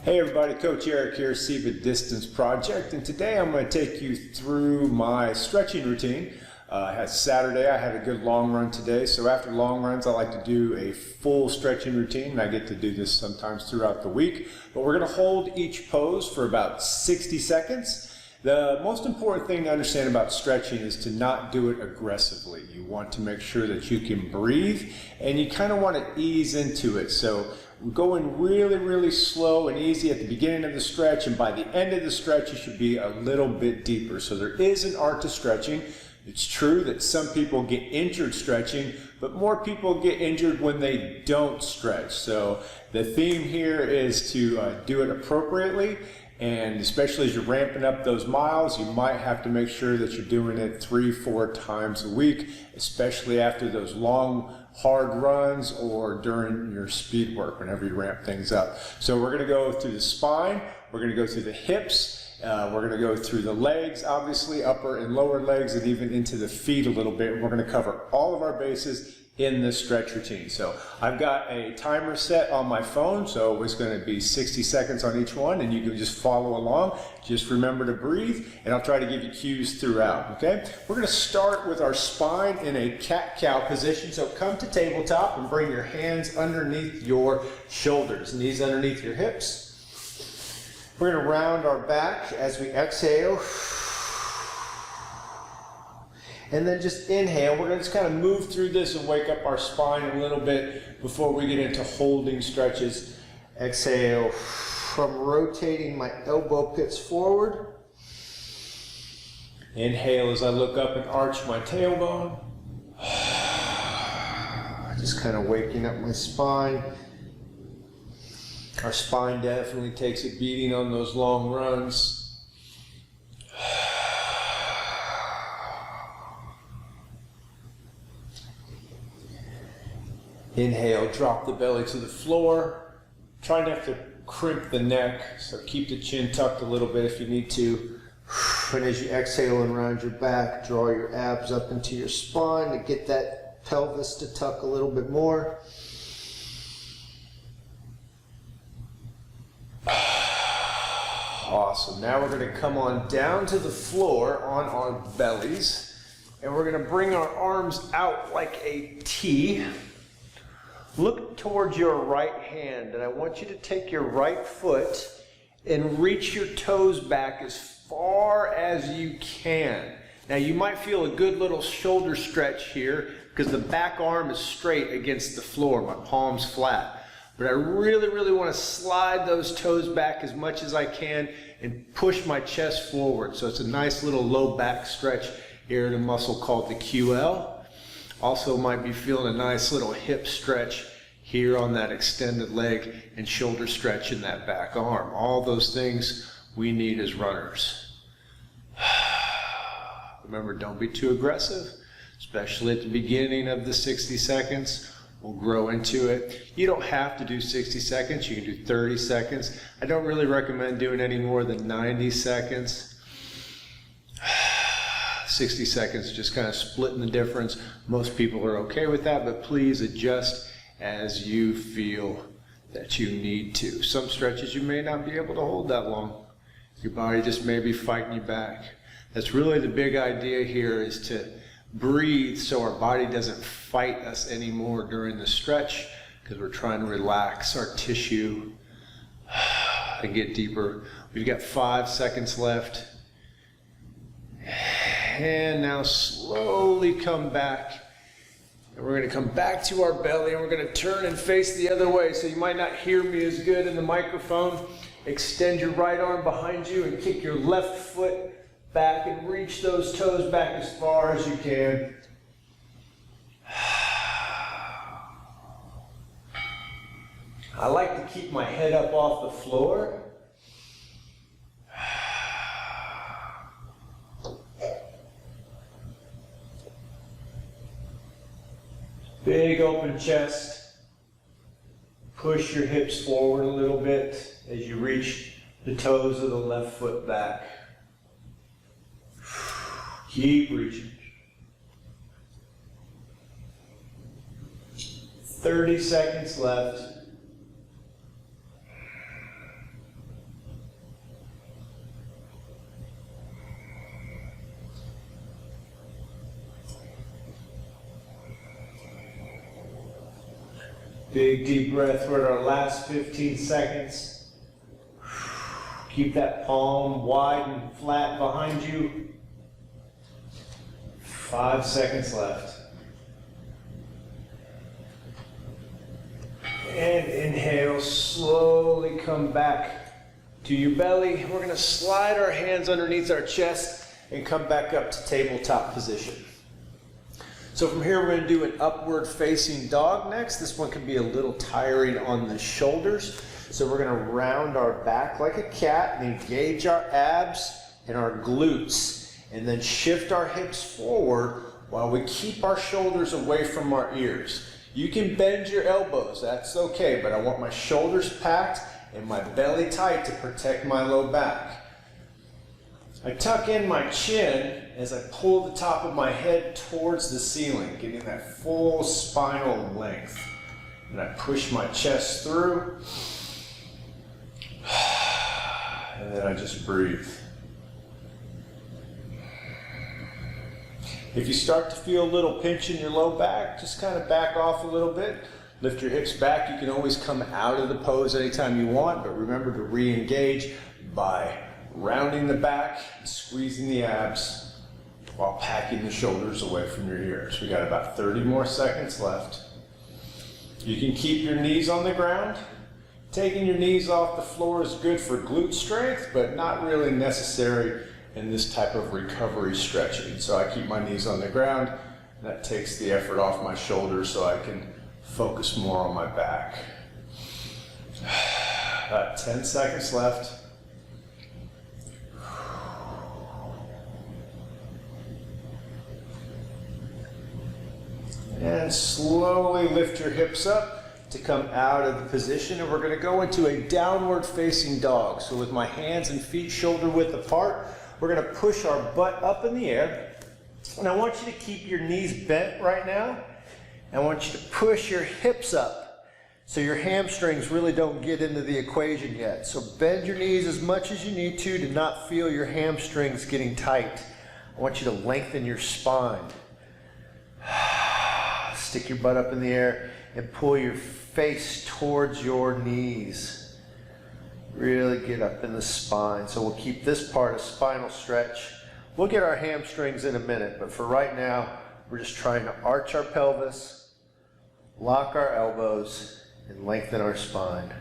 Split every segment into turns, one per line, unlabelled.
Hey everybody, Coach Eric here, See the Distance Project, and today I'm going to take you through my stretching routine. Saturday, I had a good long run today, so after long runs I like to do a full stretching routine, and I get to do this sometimes throughout the week. But we're going to hold each pose for about 60 seconds. The most important thing to understand about stretching is to not do it aggressively. You want to make sure that you can breathe, and you kind of want to ease into it. So we're going really slow and easy at the beginning of the stretch, and by the end of the stretch you should be a little bit deeper. So there is an art to stretching. It's true that some people get injured stretching, but more people get injured when they don't stretch. So the theme here is to do it appropriately, and especially as you're ramping up those miles, you might have to make sure that you're doing it 3-4 times a week, especially after those long, hard runs or during your speed work, whenever you ramp things up. So we're going to go through the spine, we're going to go through the hips, we're going to go through the legs, obviously upper and lower legs, and even into the feet a little bit. We're going to cover all of our bases in this stretch routine. So I've got a timer set on my phone, so it's going to be 60 seconds on each one, and you can just follow along. Just remember to breathe, and I'll try to give you cues throughout, okay? We're going to start with our spine in a cat-cow position. So come to tabletop and bring your hands underneath your shoulders, knees underneath your hips. We're going to round our back as we exhale. And then just inhale. We're going to just kind of move through this and wake up our spine a little bit before we get into holding stretches. Exhale from rotating my elbow pits forward. Inhale as I look up and arch my tailbone. Just kind of waking up my spine. Our spine definitely takes a beating on those long runs. Inhale, drop the belly to the floor. Try not to crimp the neck, so keep the chin tucked a little bit if you need to. And as you exhale and round your back, draw your abs up into your spine to get that pelvis to tuck a little bit more. Awesome. Now we're going to come on down to the floor on our bellies, and we're going to bring our arms out like a T. Look towards your right hand, and I want you to take your right foot and reach your toes back as far as you can. Now you might feel a good little shoulder stretch here because the back arm is straight against the floor, my palm's flat. But I really want to slide those toes back as much as I can and push my chest forward. So it's a nice little low back stretch here in a muscle called the QL. Also might be feeling a nice little hip stretch here on that extended leg and shoulder stretch in that back arm. All those things we need as runners. Remember, don't be too aggressive, especially at the beginning of the 60 seconds. We'll grow into it. You don't have to do 60 seconds. You can do 30 seconds. I don't really recommend doing any more than 90 seconds. 60 seconds, just kind of splitting the difference. Most people are okay with that, but please adjust as you feel that you need to. Some stretches you may not be able to hold that long. Your body just may be fighting you back. That's really the big idea here, is to breathe so our body doesn't fight us anymore during the stretch, because we're trying to relax our tissue and get deeper. We've got 5 seconds left. And now slowly come back. And we're going to come back to our belly, and we're going to turn and face the other way. So you might not hear me as good in the microphone. Extend your right arm behind you and kick your left foot back and reach those toes back as far as you can. I like to keep my head up off the floor. Big open chest. Push your hips forward a little bit as you reach the toes of the left foot back. Keep reaching. 30 seconds left. Big deep breath for our last 15 seconds. Keep that palm wide and flat behind you. 5 seconds left. And inhale, slowly come back to your belly. We're going to slide our hands underneath our chest and come back up to tabletop position. So from here, we're going to do an upward facing dog next. This one can be a little tiring on the shoulders. So we're going to round our back like a cat and engage our abs and our glutes, and then shift our hips forward while we keep our shoulders away from our ears. You can bend your elbows, that's okay, but I want my shoulders packed and my belly tight to protect my low back. I tuck in my chin as I pull the top of my head towards the ceiling, getting that full spinal length. And I push my chest through, and then I just breathe. If you start to feel a little pinch in your low back, just kind of back off a little bit. Lift your hips back. You can always come out of the pose anytime you want, but remember to re-engage by rounding the back, squeezing the abs, while packing the shoulders away from your ears. We got about 30 more seconds left. You can keep your knees on the ground. Taking your knees off the floor is good for glute strength, but not really necessary in this type of recovery stretching. So I keep my knees on the ground, and that takes the effort off my shoulders so I can focus more on my back. About 10 seconds left. And slowly lift your hips up to come out of the position, and we're going to go into a downward facing dog. So with my hands and feet shoulder width apart, we're going to push our butt up in the air, and I want you to keep your knees bent right now. I want you to push your hips up so your hamstrings really don't get into the equation yet. So bend your knees as much as you need to not feel your hamstrings getting tight. I want you to lengthen your spine. Stick your butt up in the air and pull your face towards your knees. Really get up in the spine. So we'll keep this part a spinal stretch. We'll get our hamstrings in a minute, but for right now, we're just trying to arch our pelvis, lock our elbows, and lengthen our spine.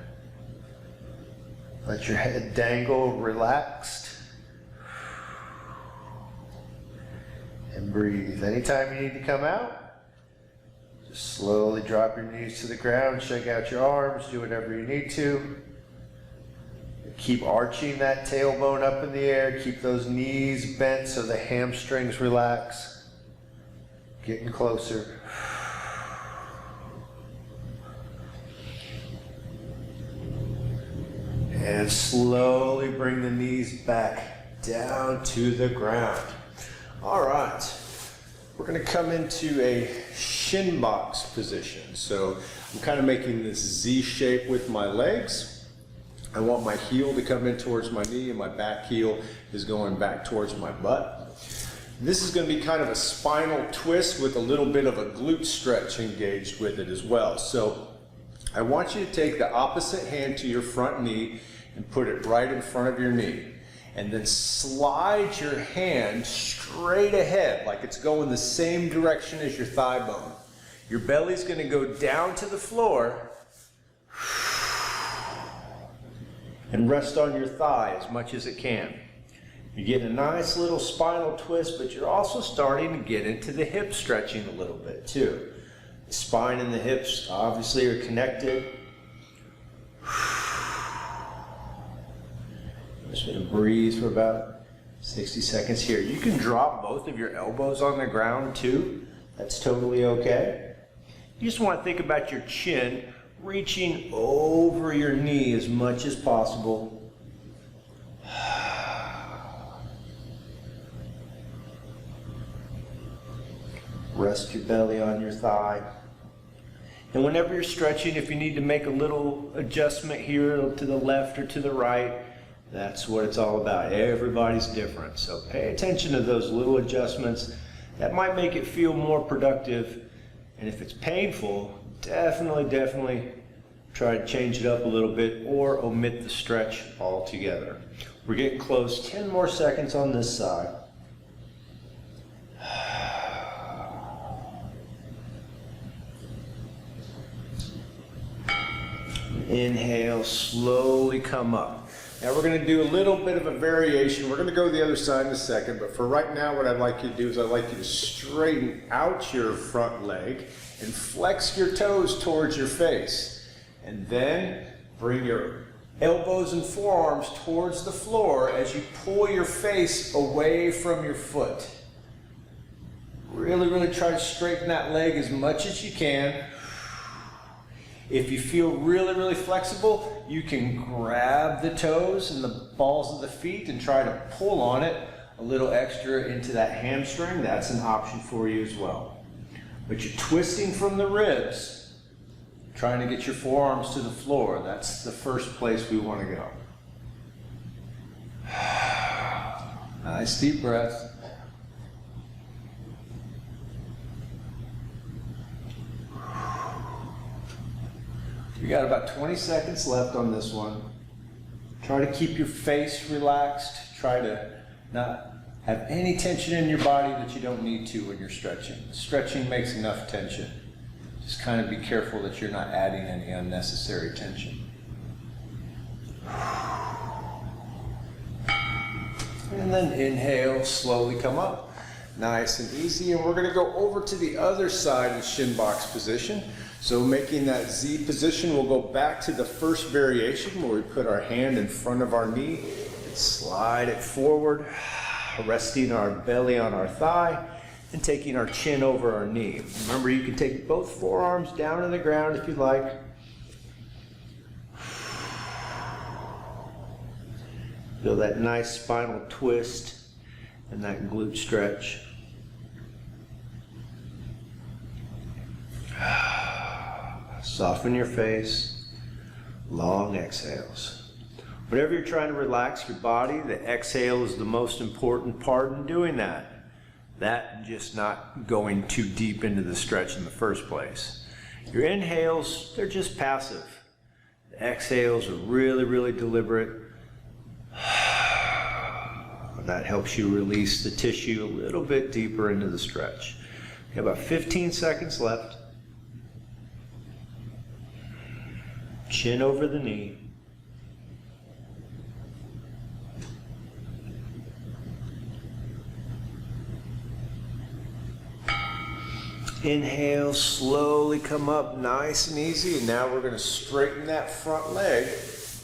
Let your head dangle relaxed. And breathe. Anytime you need to come out, just slowly drop your knees to the ground, shake out your arms, do whatever you need to. Keep arching that tailbone up in the air. Keep those knees bent so the hamstrings relax. Getting closer. And slowly bring the knees back down to the ground. All right. We're going to come into a Shin Box position. So I'm kind of making this Z shape with my legs. I want my heel to come in towards my knee, and my back heel is going back towards my butt. This is going to be kind of a spinal twist with a little bit of a glute stretch engaged with it as well. So I want you to take the opposite hand to your front knee and put it right in front of your knee. And then slide your hand straight ahead like it's going the same direction as your thigh bone. Your belly's going to go down to the floor and rest on your thigh as much as it can. You're getting a nice little spinal twist, but you're also starting to get into the hip stretching a little bit too. The spine and the hips obviously are connected. I'm just going to breathe for about 60 seconds here. You can drop both of your elbows on the ground too. That's totally okay. You just want to think about your chin reaching over your knee as much as possible. Rest your belly on your thigh. And whenever you're stretching, if you need to make a little adjustment here to the left or to the right, that's what it's all about. Everybody's different. So pay attention to those little adjustments. That might make it feel more productive. And if it's painful,
definitely try to change it up a little bit or omit the stretch altogether. We're getting close. 10 more seconds on this side. Inhale, slowly come up. Now we're going to do a little bit of a variation. We're going to go the other side in a second, but for right now what I'd like you to do is I'd like you to straighten out your front leg and flex your toes towards your face. And then bring your elbows and forearms towards the floor as you pull your face away from your foot. Really try to straighten that leg as much as you can. If you feel really flexible, you can grab the toes and the balls of the feet and try to pull on it a little extra into that hamstring. That's an option for you as well. But you're twisting from the ribs, trying to get your forearms to the floor. That's the first place we want to go. Nice deep breath. We got about 20 seconds left on this one. Try to keep your face relaxed. Try to not have any tension in your body that you don't need to when you're stretching. Stretching makes enough tension. Just kind of be careful that you're not adding any unnecessary tension. And then inhale, slowly come up. Nice and easy. And we're going to go over to the other side of Shin Box Position. So making that Z position, we'll go back to the first variation where we put our hand in front of our knee and slide it forward, resting our belly on our thigh and taking our chin over our knee. Remember, you can take both forearms down to the ground if you like. Feel that nice spinal twist and that glute stretch. Soften your face, long exhales. Whenever you're trying to relax your body, the exhale is the most important part in doing that. That just not going too deep into the stretch in the first place. Your inhales, they're just passive. The exhales are really deliberate. That helps you release the tissue a little bit deeper into the stretch. You have about 15 seconds left. Chin over the knee. Inhale, slowly come up, nice and easy. And now we're going to straighten that front leg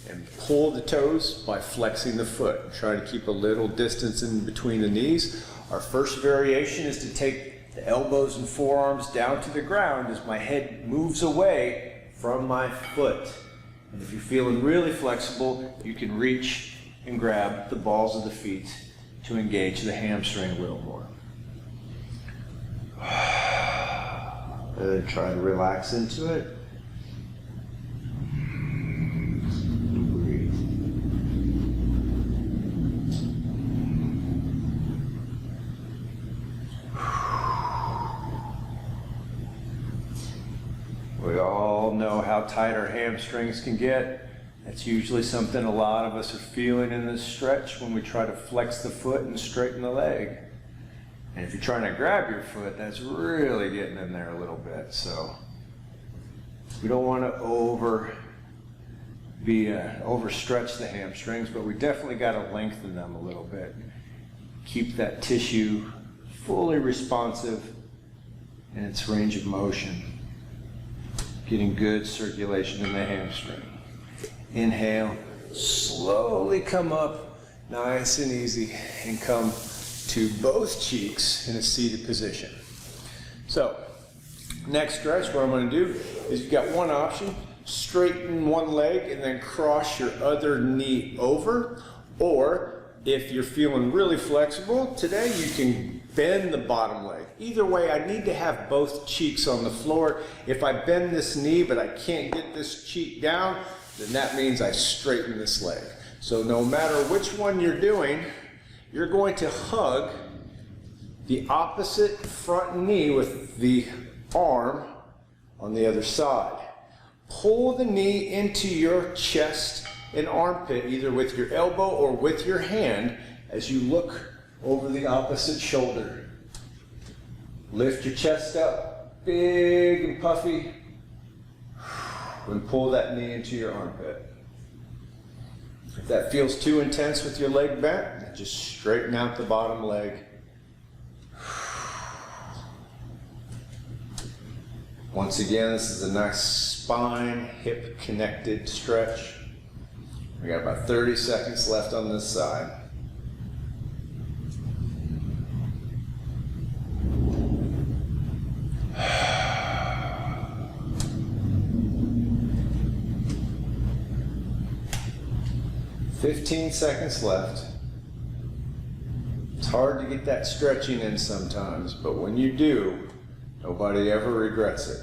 and pull the toes by flexing the foot. Try to keep a little distance in between the knees. Our first variation is to take the elbows and forearms down to the ground as my head moves away from my foot. And if you're feeling really flexible, you can reach and grab the balls of the feet to engage the hamstring a little more. Try to relax into it. Breathe. We all know how tight our hamstrings can get. That's usually something a lot of us are feeling in this stretch when we try to flex the foot and straighten the leg. And if you're trying to grab your foot, that's really getting in there a little bit. So we don't want to overstretch the hamstrings, but we definitely got to lengthen them a little bit. Keep that tissue fully responsive in its range of motion. Getting good circulation in the hamstring. Inhale, slowly come up, nice and easy, and come to both cheeks in a seated position. So, next stretch, what I'm going to do is you've got one option, straighten one leg and then cross your other knee over, or if you're feeling really flexible today, you can bend the bottom leg. Either way, I need to have both cheeks on the floor. If I bend this knee but I can't get this cheek down, then that means I straighten this leg. So no matter which one you're doing, you're going to hug the opposite front knee with the arm
On the other side. Pull the knee into your chest and armpit, either with your elbow or with your hand, as you look over the opposite shoulder. Lift your chest up, big and puffy, and pull that knee into your armpit. If that feels too intense with your leg bent, then just straighten out the bottom leg. Once again, this is a nice spine, hip connected stretch. We got about 30 seconds left on this side. "15 seconds left. It's hard to get that stretching in sometimes, but when you do, nobody ever regrets it.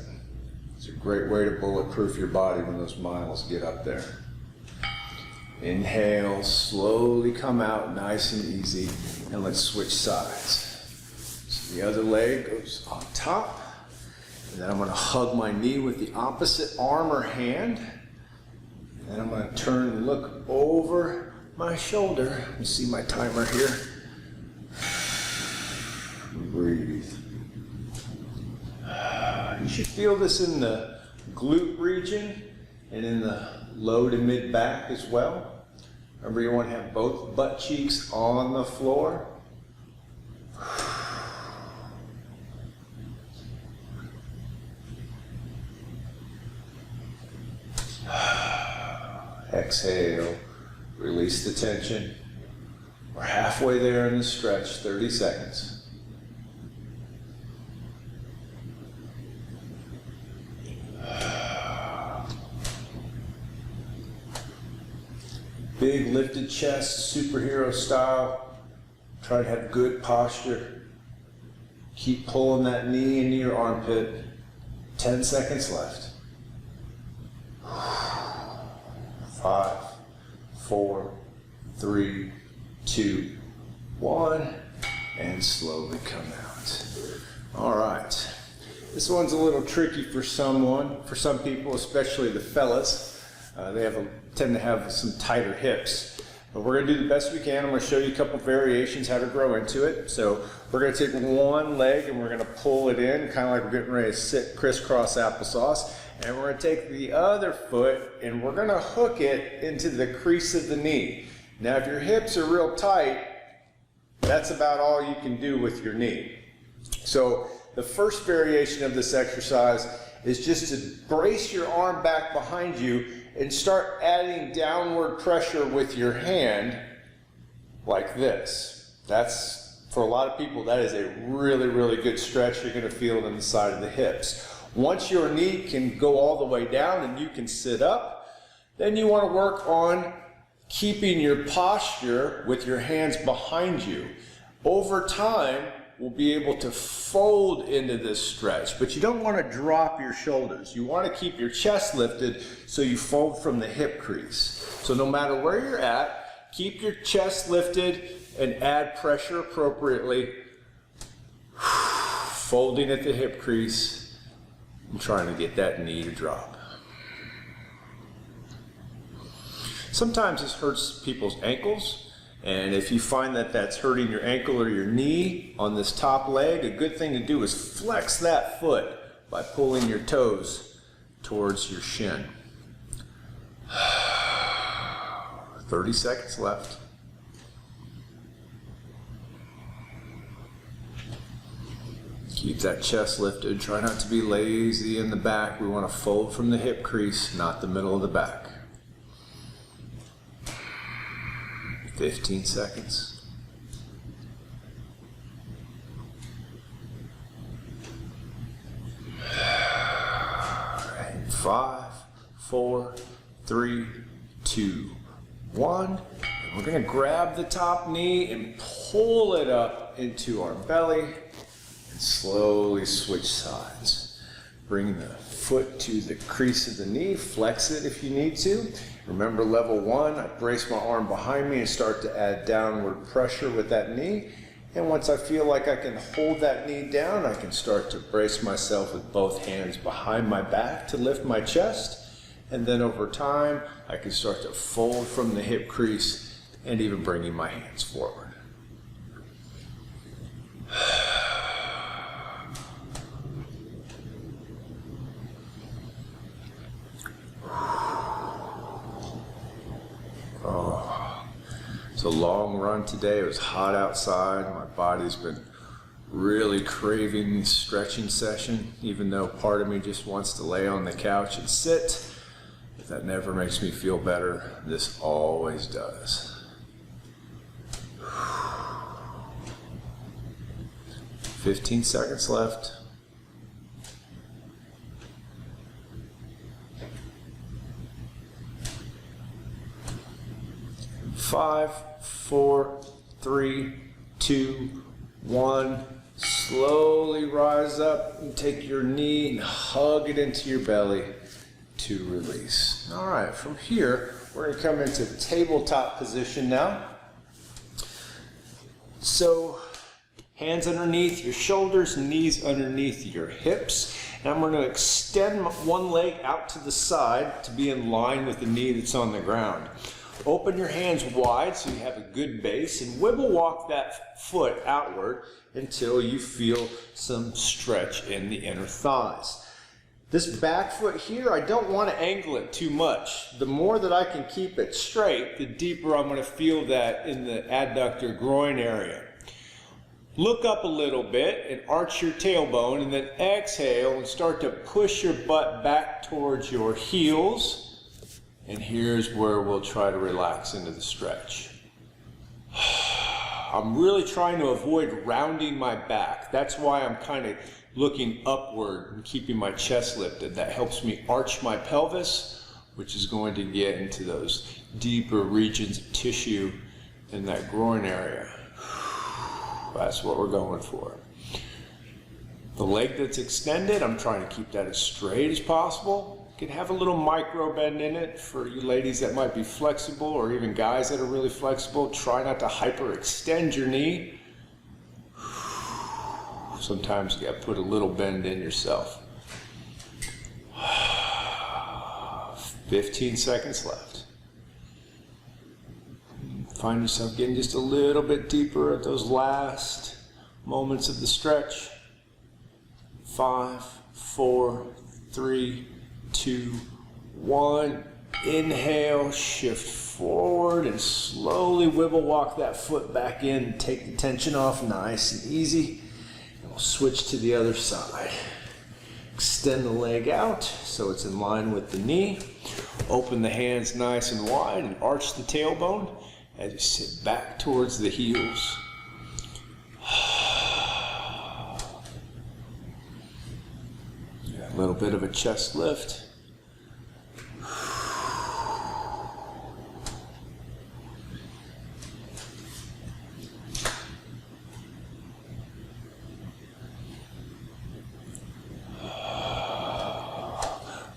It's a great way to bulletproof your body when those miles get up there. Inhale, slowly come out, nice and easy, and let's switch sides. So the other leg goes on top, and then I'm going to hug my knee with the opposite arm or hand, and then I'm going to turn and look over my shoulder. You see my timer here. Breathe. You should feel this in the glute region and in the low to mid back as well. Remember, you want to have both butt cheeks on the floor. Exhale, release the tension. We're halfway there in the stretch, 30 seconds. Big lifted chest, superhero style. Try to have good posture. Keep pulling that knee into your armpit. 10 seconds left. 5, 4, 3, 2, 1, and slowly come out. All right. This one's a little tricky for some people, especially the fellas. They tend to have some tighter hips. But we're going to do the best we can. I'm going to show you a couple variations how to grow into it. So we're going to take one leg and we're going to pull it in, kind of like we're getting ready to sit crisscross applesauce. And we're going to take the other foot and we're going to hook it into the crease of the knee. Now, if your hips are real tight, that's about all you can do with your knee. So the first variation of this exercise is just to brace your arm back behind you and start adding downward pressure with your hand like this. That's, for a lot of people, that is a really, really good stretch. You're going to feel it in the side of the hips. Once your knee can go all the way down and you can sit up, then you want to work on keeping your posture with your hands behind you. Over time, we'll be able to fold into this stretch, but you don't want to drop your shoulders. You want to keep your chest lifted so you fold from the hip crease. So no matter where you're at, keep your chest lifted and add pressure appropriately. Folding at the hip crease and trying to get that knee to drop. Sometimes this hurts people's ankles. And if you find that that's hurting your ankle or your knee on this top leg, a good thing to do is flex that foot by pulling your toes towards your shin. 30 seconds left. Keep that chest lifted. Try not to be lazy in the back. We want to fold from the hip crease, not the middle of the back. 15 seconds. Right. 5, 4, 3, 2, 1. And we're going to grab the top knee and pull it up into our belly and slowly switch sides. Bring the foot to the crease of the knee, flex it if you need to. Remember level 1, I brace my arm behind me and start to add downward pressure with that knee. And once I feel like I can hold that knee down, I can start to brace myself with both hands behind my back to lift my chest. And then over time, I can start to fold from the hip crease and even bringing my hands forward. It's a long run today. It was hot outside. My body's been really craving this stretching session, even though part of me just wants to lay on the couch and sit. But that never makes me feel better. This always does. 15 seconds left. 5, 4, 3, 2, 1. Slowly rise up and take your knee and hug it into your belly to release. All right, from here, we're going to come into tabletop position now. So, hands underneath your shoulders, knees underneath your hips. And I'm going to extend one leg out to the side to be in line with the knee that's on the ground. Open your hands wide so you have a good base and wibble walk that foot outward until you feel some stretch in the inner thighs. This back foot here, I don't want to angle it too much. The more that I can keep it straight, the deeper I'm going to feel that in the adductor groin area. Look up a little bit and arch your tailbone, and then exhale and start to push your butt back towards your heels. And here's where we'll try to relax into the stretch. I'm really trying to avoid rounding my back. That's why I'm kind of looking upward and keeping my chest lifted. That helps me arch my pelvis, which is going to get into those deeper regions of tissue in that groin area. That's what we're going for. The leg that's extended, I'm trying to keep that as straight as possible. You can have a little micro bend in it for you ladies that might be flexible, or even guys that are really flexible. Try not to hyperextend your knee. Sometimes you got to put a little bend in yourself. 15 seconds left. Find yourself getting just a little bit deeper at those last moments of the stretch. 5, 4, 3, 2, 1. Inhale, shift forward and slowly wibble walk that foot back in. Take the tension off nice and easy. And we'll switch to the other side. Extend the leg out so it's in line with the knee. Open the hands nice and wide and arch the tailbone as you sit back towards the heels. A little bit of a chest lift.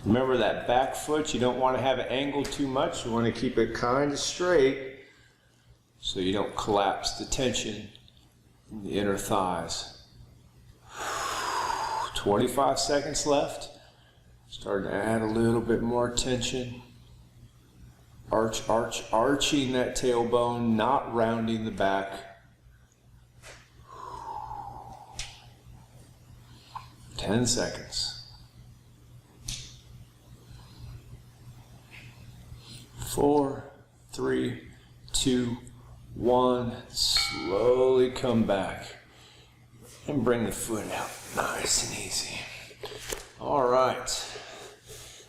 Remember that back foot, you don't want to have it angled too much. You want to keep it kind of straight so you don't collapse the tension in the inner thighs. 25 seconds left. Starting to add a little bit more tension. Arching that tailbone, not rounding the back. 10 seconds. 4, 3, 2, 1. Slowly come back and bring the foot out nice and easy. All right.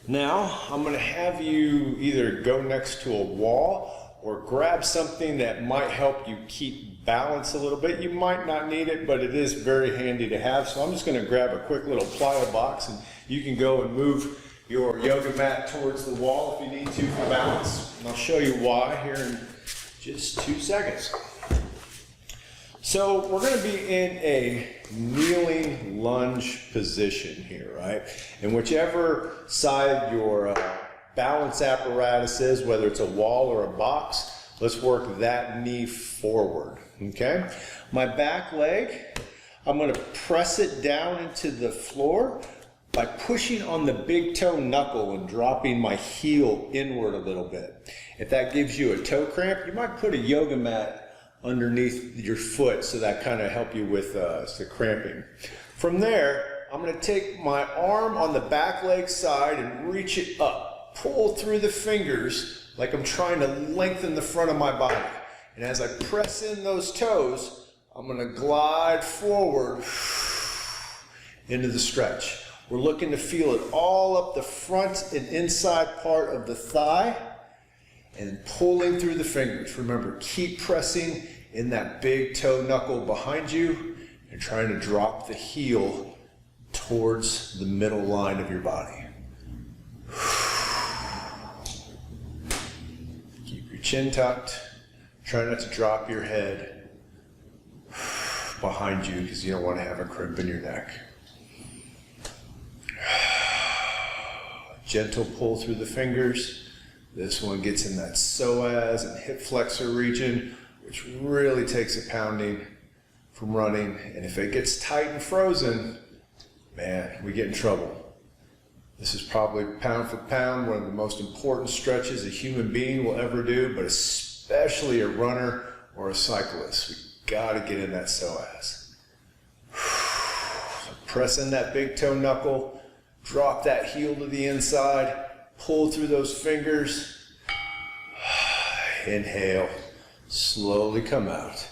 Now I'm going to have you either go next to a wall or grab something that might help you keep balance a little bit. You might not need it, but it is very handy to have. So I'm just going to grab a quick little plyo box, and you can go and move your yoga mat towards the wall if you need to for balance. And I'll show you why here in just 2 seconds. So we're going to be in a kneeling lunge position here, right? And whichever side your balance apparatus is, whether it's a wall or a box, Let's work that knee forward, okay? My back leg, I'm gonna press it down into the floor by pushing on the big toe knuckle and dropping my heel inward a little bit. If that gives you a toe cramp, you might put a yoga mat underneath your foot so that kind of help you with the cramping. From there, I'm going to take my arm on the back leg side and reach it up. Pull through the fingers like I'm trying to lengthen the front of my body. And as I press in those toes, I'm going to glide forward into the stretch. We're looking to feel it all up the front and inside part of the thigh and pulling through the fingers. Remember, keep pressing in that big toe knuckle behind you and trying to drop the heel towards the middle line of your body. Keep your chin tucked. Try not to drop your head behind you because you don't want to have a crimp in your neck. Gentle pull through the fingers. This one gets in that psoas and hip flexor region, which really takes a pounding from running. And if it gets tight and frozen, man, we get in trouble. This is probably pound for pound one of the most important stretches a human being will ever do, but especially a runner or a cyclist. We gotta get in that psoas. So press in that big toe knuckle. Drop that heel to the inside, pull through those fingers, inhale, slowly come out,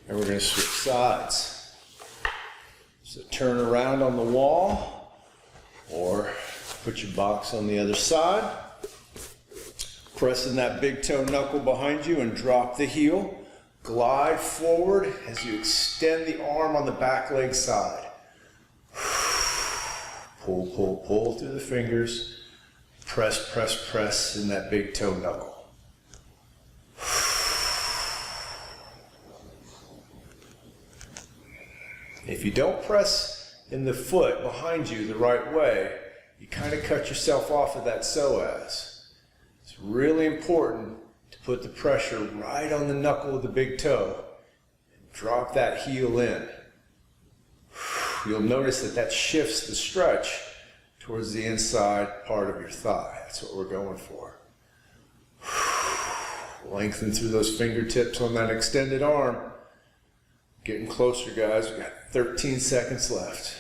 and we're going to switch sides. So turn around on the wall, or put your box on the other side, pressing that big toe knuckle behind you and drop the heel, glide forward as you extend the arm on the back leg side. Pull, pull, pull through the fingers. Press, press, press in that big toe knuckle. If you don't press in the foot behind you the right way, you kind of cut yourself off of that psoas. It's really important to put the pressure right on the knuckle of the big toe and drop that heel in. You'll notice that that shifts the stretch towards the inside part of your thigh. That's what we're going for. Lengthen through those fingertips on that extended arm. Getting closer, guys. We've got 13 seconds left.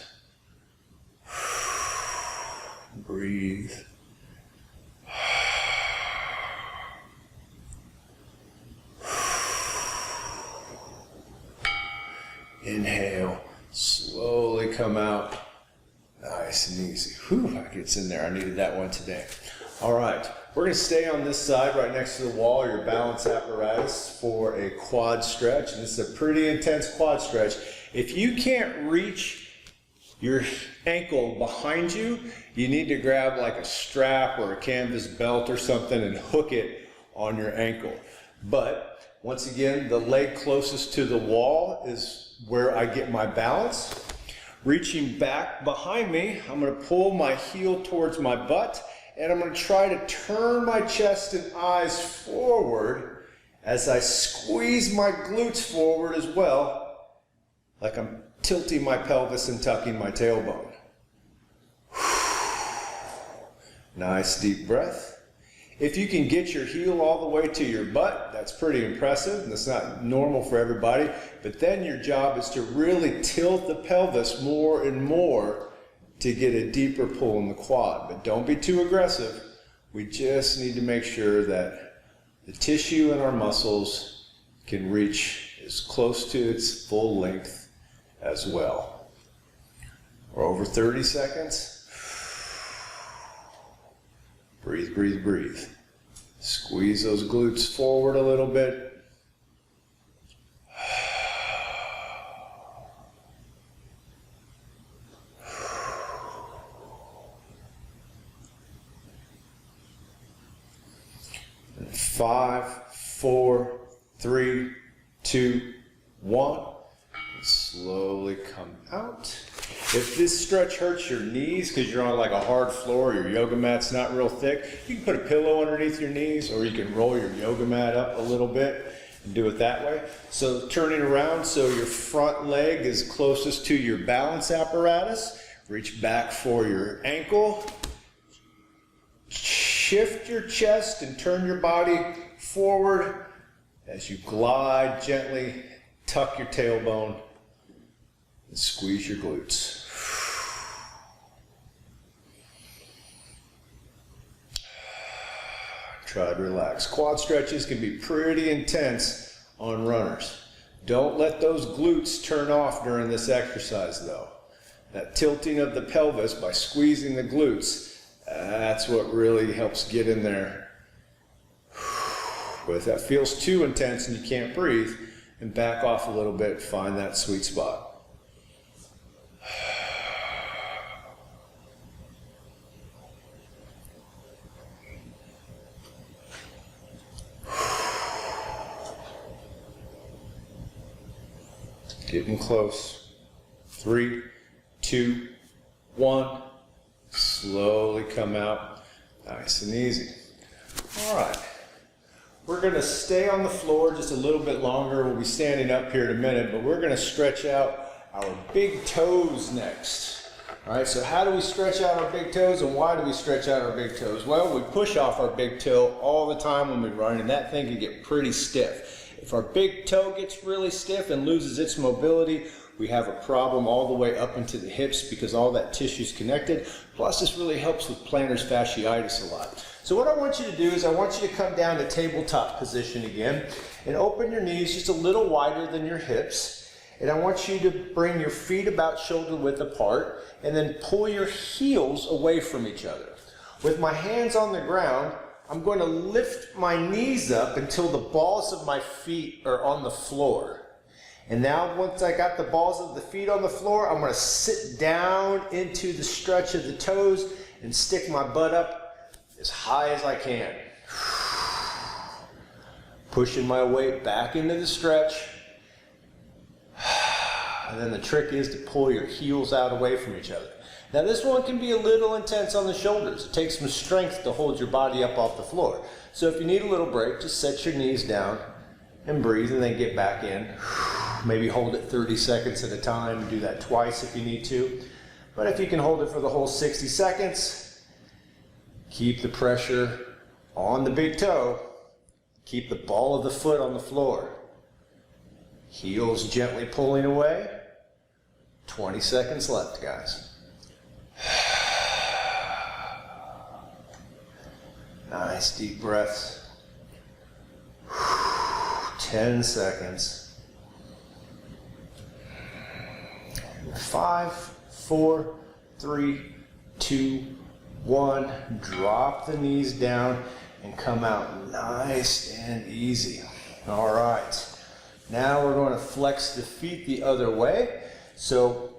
Breathe. Inhale. Slowly come out. Nice and easy. Whew, that gets in there. I needed that one today. All right, we're going to stay on this side right next to the wall, your balance apparatus, for a quad stretch. And this is a pretty intense quad stretch. If you can't reach your ankle behind you, you need to grab like a strap or a canvas belt or something and hook it on your ankle. But once again, the leg closest to the wall is where I get my balance. Reaching back behind me, I'm going to pull my heel towards my butt, and I'm going to try to turn my chest and eyes forward as I squeeze my glutes forward as well, like I'm tilting my pelvis and tucking my tailbone. Nice deep breath. If you can get your heel all the way to your butt, that's pretty impressive, and that's not normal for everybody, but then your job is to really tilt the pelvis more and more to get a deeper pull in the quad. But don't be too aggressive. We just need to make sure that the tissue in our muscles can reach as close to its full length as well. We're over 30 seconds. Breathe, breathe, breathe. Squeeze those glutes forward a little bit. And 5, 4, 3, 2, 1. And slowly come out. If this stretch hurts your knees because you're on like a hard floor, your yoga mat's not real thick, you can put a pillow underneath your knees, or you can roll your yoga mat up a little bit and do it that way. So turning around so your front leg is closest to your balance apparatus. Reach back for your ankle. Shift your chest and turn your body forward as you glide gently. Tuck your tailbone and squeeze your glutes. Try to relax. Quad stretches can be pretty intense on runners. Don't let those glutes turn off during this exercise though. That tilting of the pelvis by squeezing the glutes, that's what really helps get in there. But if that feels too intense and you can't breathe, and back off a little bit, find that sweet spot. Getting close. 3, 2, 1. Slowly come out. Nice and easy. All right. We're going to stay on the floor just a little bit longer. We'll be standing up here in a minute, but we're going to stretch out our big toes next. All right, so how do we stretch out our big toes, and why do we stretch out our big toes? Well, we push off our big toe all the time when we run, and that thing can get pretty stiff. If our big toe gets really stiff and loses its mobility, we have a problem all the way up into the hips because all that tissue is connected. Plus, this really helps with plantar fasciitis a lot. So what I want you to do is I want you to come down to tabletop position again and open your knees just a little wider than your hips. And I want you to bring your feet about shoulder width apart and then pull your heels away from each other. With my hands on the ground, I'm going to lift my knees up until the balls of my feet are on the floor. And now once I got the balls of the feet on the floor, I'm going to sit down into the stretch of the toes and stick my butt up as high as I can. Pushing my weight back into the stretch. And then the trick is to pull your heels out away from each other. Now this one can be a little intense on the shoulders. It takes some strength to hold your body up off the floor. So if you need a little break, just set your knees down and breathe and then get back in. Maybe hold it 30 seconds at a time. Do that twice if you need to. But if you can hold it for the whole 60 seconds, keep the pressure on the big toe. Keep the ball of the foot on the floor. Heels gently pulling away. 20 seconds left, guys. Nice deep breaths. 10 seconds. 5, 4, 3, 2, 1. Drop the knees down and come out nice and easy. All right. Now we're going to flex the feet the other way. So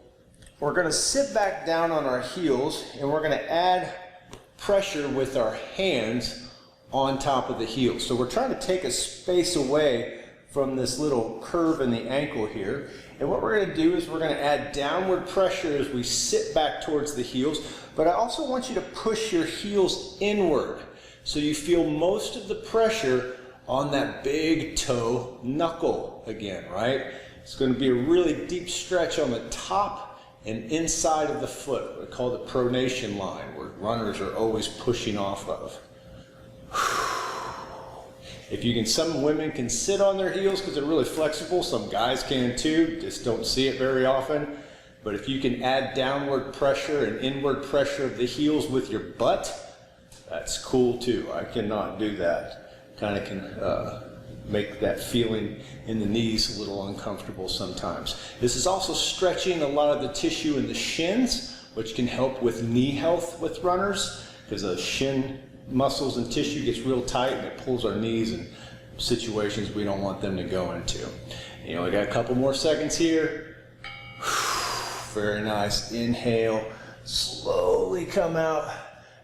we're going to sit back down on our heels and we're going to add pressure with our hands on top of the heels. So we're trying to take a space away from this little curve in the ankle here. And what we're going to do is we're going to add downward pressure as we sit back towards the heels. But I also want you to push your heels inward so you feel most of the pressure on that big toe knuckle again, right? It's going to be a really deep stretch on the top and inside of the foot. We call it the pronation line, where runners are always pushing off of. If you can, some women can sit on their heels because they're really flexible. Some guys can too, just don't see it very often. But if you can add downward pressure and inward pressure of the heels with your butt, that's cool too. I cannot do that. Kind of can make that feeling in the knees a little uncomfortable sometimes. This is also stretching a lot of the tissue in the shins, which can help with knee health with runners, because the shin muscles and tissue gets real tight and it pulls our knees in situations we don't want them to go into. You know, we got a couple more seconds here. Very nice. Inhale, slowly come out,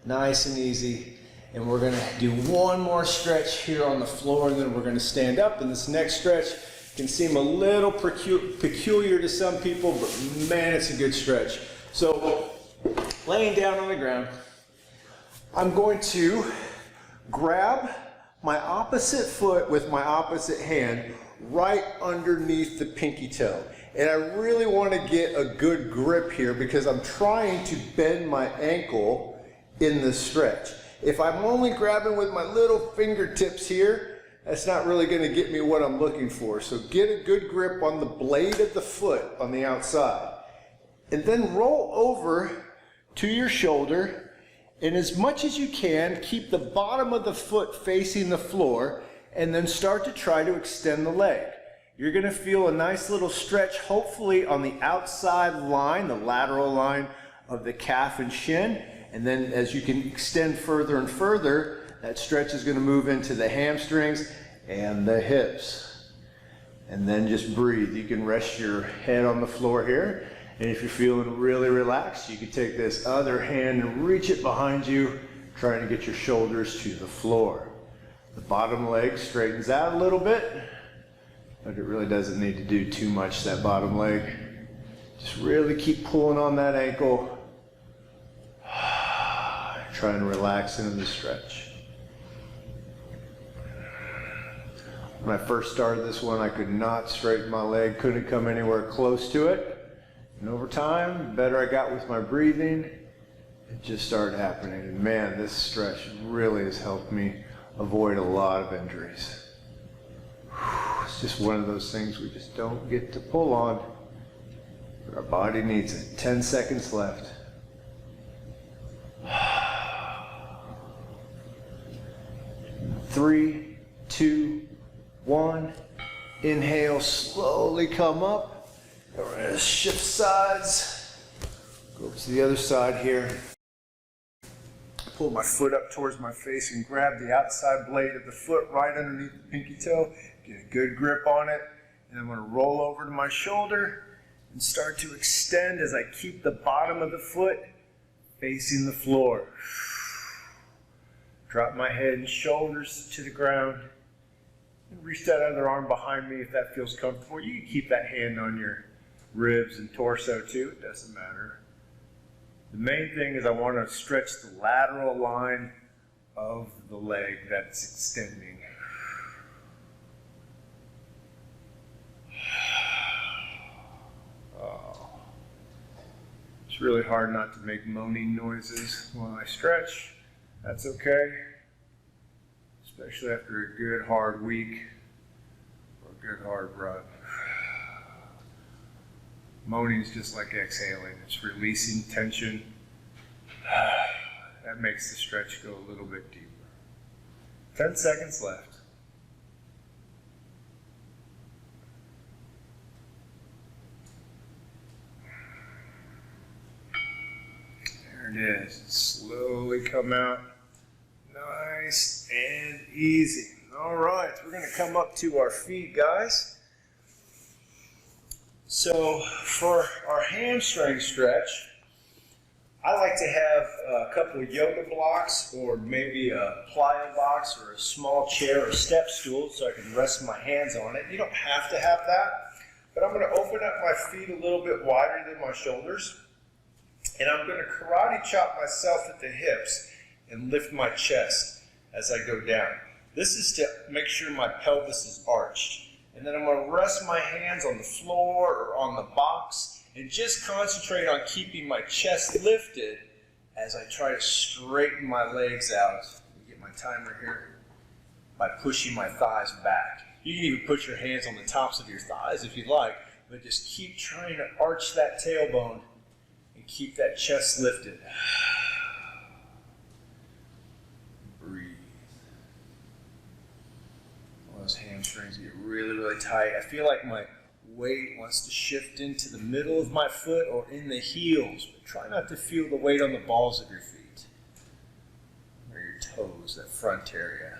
nice and easy. And we're going to do one more stretch here on the floor, and then we're going to stand up. And this next stretch can seem a little peculiar to some people, but man, it's a good stretch. So, laying down on the ground, I'm going to grab my opposite foot with my opposite hand right underneath the pinky toe. And I really want to get a good grip here because I'm trying to bend my ankle in the stretch. If I'm only grabbing with my little fingertips here, that's not really going to get me what I'm looking for. So get a good grip on the blade of the foot on the outside. And then roll over to your shoulder, and as much as you can, keep the bottom of the foot facing the floor, and then start to try to extend the leg. You're going to feel a nice little stretch, hopefully on the outside line, the lateral line of the calf and shin. And then as you can extend further and further, that stretch is going to move into the hamstrings and the hips. And then just breathe. You can rest your head on the floor here. And if you're feeling really relaxed, you can take this other hand and reach it behind you, trying to get your shoulders to the floor. The bottom leg straightens out a little bit, but it really doesn't need to do too much, that bottom leg. Just really keep pulling on that ankle. Try and relax into the stretch. When I first started this one, I could not straighten my leg, couldn't come anywhere close to it. And over time, the better I got with my breathing, it just started happening. And man, this stretch really has helped me avoid a lot of injuries. It's just one of those things we just don't get to pull on, but our body needs it. 10 seconds left. 3, 2, 1. Inhale, slowly come up. We're going to shift sides. Go up to the other side here. Pull my foot up towards my face and grab the outside blade of the foot right underneath the pinky toe. Get a good grip on it. And I'm going to roll over to my shoulder and start to extend as I keep the bottom of the foot facing the floor. Drop my head and shoulders to the ground. And reach that other arm behind me if that feels comfortable. You can keep that hand on your ribs and torso too, it doesn't matter. The main thing is I want to stretch the lateral line of the leg that's extending. Oh. It's really hard not to make moaning noises while I stretch. That's okay, especially after a good hard week or a good hard run. Moaning is just like exhaling. It's releasing tension. That makes the stretch go a little bit deeper. 10 seconds left. There it is. Slowly come out. Nice and easy. All right, we're going to come up to our feet, guys. So for our hamstring stretch, I like to have a couple of yoga blocks or maybe a plyo box or a small chair or step stool so I can rest my hands on it. You don't have to have that, but I'm going to open up my feet a little bit wider than my shoulders, and I'm going to karate chop myself at the hips and lift my chest as I go down. This is to make sure my pelvis is arched. And then I'm going to rest my hands on the floor or on the box and just concentrate on keeping my chest lifted as I try to straighten my legs out. Let me get my timer here. By pushing my thighs back. You can even put your hands on the tops of your thighs if you like, but just keep trying to arch that tailbone and keep that chest lifted. Breathe. Those hamstrings get really, really tight. I feel like my weight wants to shift into the middle of my foot or in the heels, but try not to feel the weight on the balls of your feet or your toes, that front area.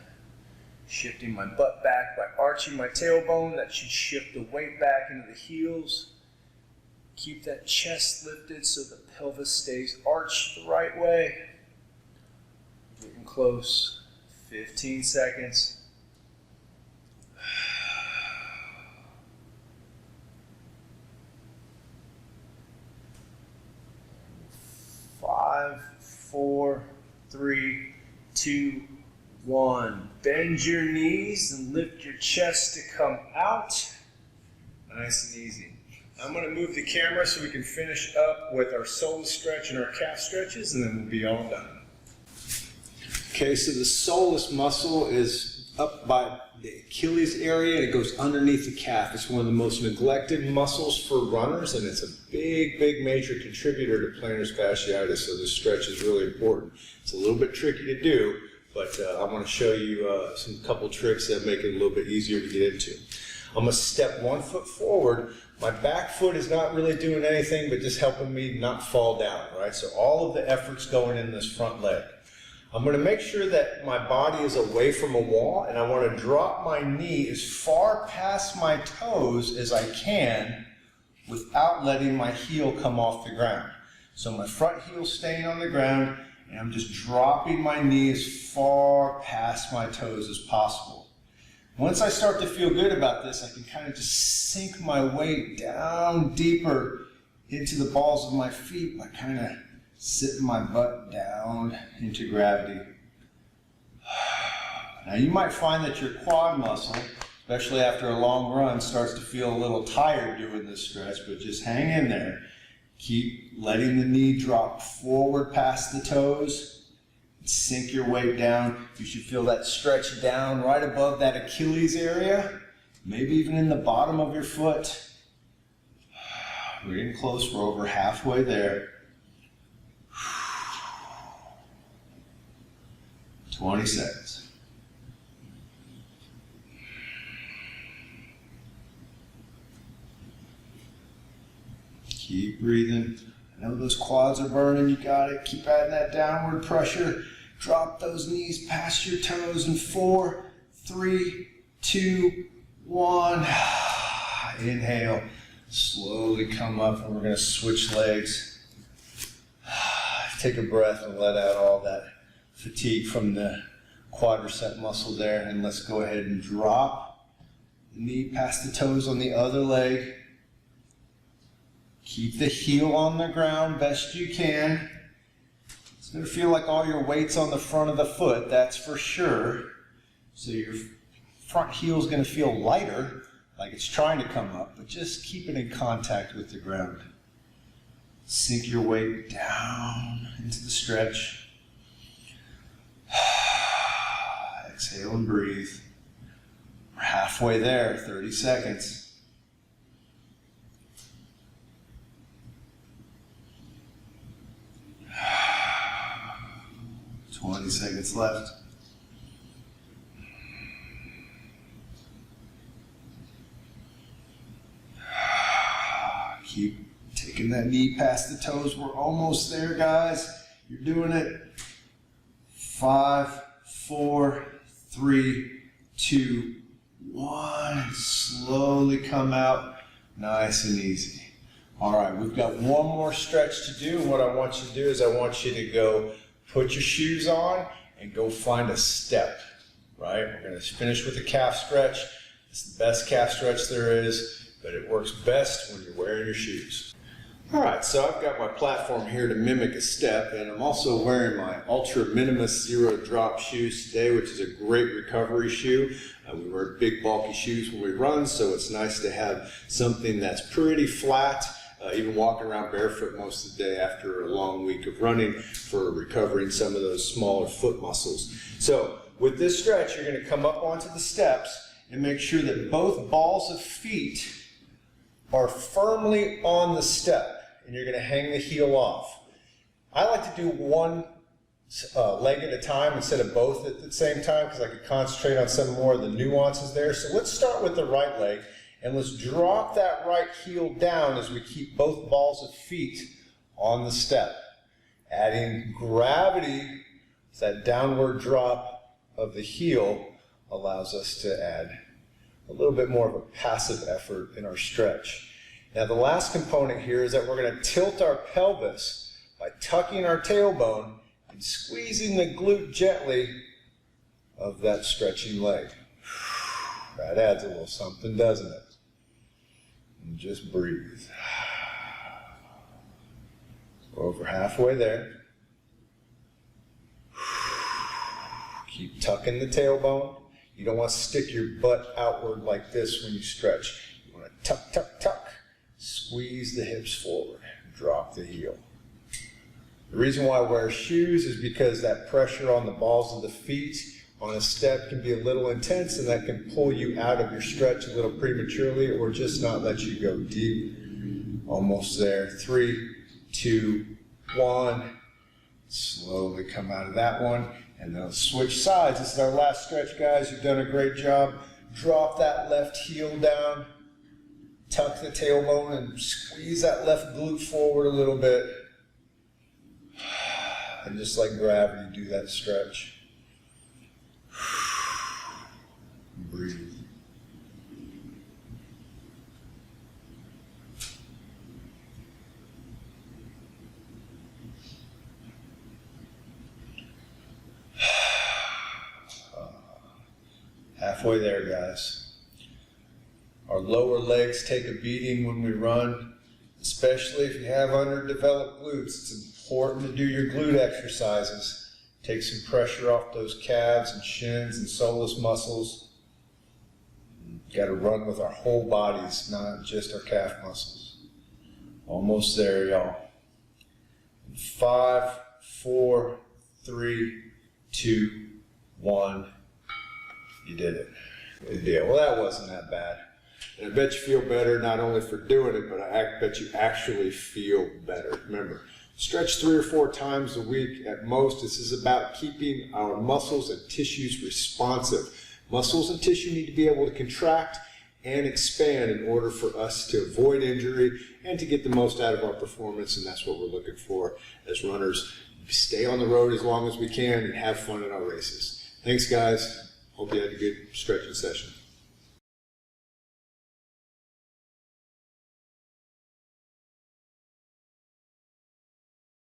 Shifting my butt back by arching my tailbone, that should shift the weight back into the heels. Keep that chest lifted so the pelvis stays arched the right way. Getting close. 15 seconds. 4, 3, 2, 1. Bend your knees and lift your chest to come out. Nice and easy. I'm going to move the camera so we can finish up with our soleus stretch and our calf stretches, and then we'll be all done. Okay, so the soleus muscle is up by the Achilles area and it goes underneath the calf. It's one of the most neglected muscles for runners, and it's a big, big major contributor to plantar fasciitis, so this stretch is really important. It's a little bit tricky to do, but I want to show you some couple tricks that make it a little bit easier to get into. I'm going to step 1 foot forward. My back foot is not really doing anything but just helping me not fall down, right? So all of the effort's going in this front leg. I'm going to make sure that my body is away from a wall, and I want to drop my knee as far past my toes as I can without letting my heel come off the ground. So my front heel's staying on the ground, and I'm just dropping my knee as far past my toes as possible. Once I start to feel good about this, I can kind of just sink my weight down deeper into the balls of my feet by kind of sitting my butt down into gravity. Now you might find that your quad muscle, especially after a long run, starts to feel a little tired doing this stretch, but just hang in there. Keep letting the knee drop forward past the toes. Sink your weight down. You should feel that stretch down right above that Achilles area, maybe even in the bottom of your foot. We're getting close. We're over halfway there. 20 seconds. Keep breathing. I know those quads are burning. You got it. Keep adding that downward pressure. Drop those knees past your toes in 4, 3, 2, 1. Inhale. Slowly come up, and we're going to switch legs. Take a breath and let out all that fatigue from the quadricep muscle there. And let's go ahead and drop the knee past the toes on the other leg. Keep the heel on the ground best you can. It's going to feel like all your weight's on the front of the foot, that's for sure. So your front heel is going to feel lighter, like it's trying to come up, but just keep it in contact with the ground. Sink your weight down into the stretch. Exhale and breathe. We're halfway there, 30 seconds. 20 seconds left. Keep taking that knee past the toes. We're almost there, guys. You're doing it. 5, 4, 3, 2, 1. Slowly come out. Nice and easy. All right, we've got one more stretch to do. And what I want you to do is I want you to go put your shoes on and go find a step, right? We're going to finish with a calf stretch. It's the best calf stretch there is, but it works best when you're wearing your shoes. All right, so I've got my platform here to mimic a step, and I'm also wearing my Ultra Minimus Zero Drop shoes today, which is a great recovery shoe. We wear big bulky shoes when we run, so it's nice to have something that's pretty flat. Even walking around barefoot most of the day after a long week of running for recovering some of those smaller foot muscles. So with this stretch, you're going to come up onto the steps and make sure that both balls of feet are firmly on the step, and you're going to hang the heel off. I like to do one leg at a time instead of both at the same time because I can concentrate on some more of the nuances there. So let's start with the right leg. And let's drop that right heel down as we keep both balls of feet on the step. Adding gravity, that downward drop of the heel allows us to add a little bit more of a passive effort in our stretch. Now the last component here is that we're going to tilt our pelvis by tucking our tailbone and squeezing the glute gently of that stretching leg. That adds a little something, doesn't it? And just breathe. We're over halfway there. Keep tucking the tailbone. You don't want to stick your butt outward like this when you stretch. You want to tuck, tuck, tuck. Squeeze the hips forward. Drop the heel. The reason why I wear shoes is because that pressure on the balls of the feet on a step can be a little intense, and that can pull you out of your stretch a little prematurely or just not let you go deep. Almost there. 3, 2, 1. Slowly come out of that one, and then switch sides. This is our last stretch, guys. You've done a great job. Drop that left heel down. Tuck the tailbone and squeeze that left glute forward a little bit. And just like gravity, do that stretch. Breathe. Halfway there, guys. Our lower legs take a beating when we run, especially if you have underdeveloped glutes. It's important to do your glute exercises. Take some pressure off those calves and shins and soleus muscles. Got to run with our whole bodies, not just our calf muscles. Almost there, y'all. 5, 4, 3, 2, 1. You did it. Good deal. Well, that wasn't that bad. And I bet you feel better not only for doing it, but I bet you actually feel better. Remember, stretch 3 or 4 times a week at most. This is about keeping our muscles and tissues responsive. Muscles and tissue need to be able to contract and expand in order for us to avoid injury and to get the most out of our performance, and that's what we're looking for as runners. Stay on the road as long as we can and have fun in our races. Thanks, guys. Hope you had a good stretching session.